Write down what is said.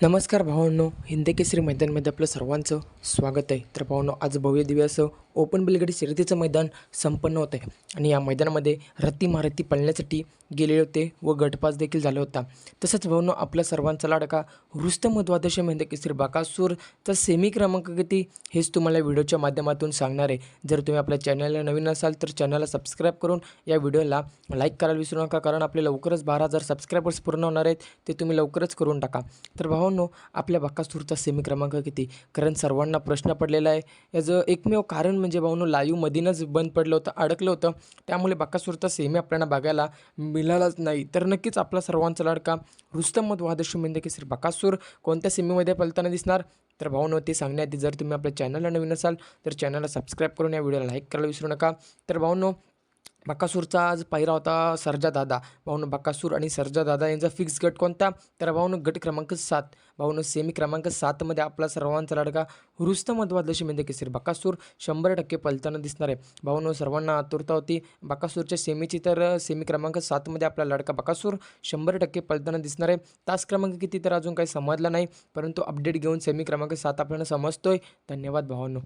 नमस्कार भावांनो, हिंदकेसरी मैदानमध्ये आपलं सर्वांचं स्वागत आहे. तर भावांनो, आज भव्य दिव्य असं ओपन बैलगाडी शर्यतीचं मैदान संपन्न होत आहे आणि या मैदानामध्ये रत्ती महारथी पळण्यासाठी गेलेले होते व गटपास देखील झाला होता. तसंच भावांनो, आपल्या सर्वांचा लाडका रुस्तम द्वादशी हिंदकेसरी बकासूरचा सेमी क्रमांक किती हेच तुम्हाला व्हिडिओच्या माध्यमातून सांगणार आहे. जर तुम्ही आपल्या चॅनलला नवीन असाल तर चॅनलला सबस्क्राईब करून या व्हिडिओला लाईक करायला विसरू नका, कारण आपले लवकरच 12,000 सबस्क्रायबर्स पूर्ण होणार आहेत. ते तुम्ही लवकरच करून टाका. तर भावांनो, आपल्या बकासूरचा सेमी क्रमांक किती, कारण सर्वांना प्रश्न पडलेला आहे. याचं एकमेव कारण म्हणजे भावांनो, लाईव्ह मधीनच बंद पडलं होतं, अडकलं होतं. त्यामुळे बकासूरचा सेमी आपल्याला बघायला मिळालाच नाही. तर नक्कीच आपला सर्वांचा लाडका रुस्तम द्वादशी हिंदकेसरी बकासूर कोणत्या सेमीमध्ये पळताना दिसणार, तर भावांनो ते सांगण्याआधी जर तुम्ही आपल्या चॅनलला नवीन असाल तर चॅनलला सबस्क्राईब करून या व्हिडिओला लाईक करायला विसरू नका. तर भावांनो, बकासूरचा आज पायरा होता सर्जा दादा. भावांनो, बकासूर आणि सर्जा दादा यांचा फिक्स गट कोणता, तर भावांनो गट क्रमांक 7. भावांनो, सेमी क्रमांक 7मध्ये आपला सर्वांचा लाडका रुस्तम द्वादशी हिंदकेसरी बकासूर 100% पळताना दिसणार आहे. भावांनो, सर्वांना आतुरता होती बकासूरच्या सेमीची, तर सेमी क्रमांक 7मध्ये आपला लाडका बकासूर 100% पळताना दिसणार आहे. तास क्रमांक किती तर अजून काही समजला नाही, परंतु अपडेट घेऊन सेमी क्रमांक 7 आपल्याला समजतोय. धन्यवाद भावांनो.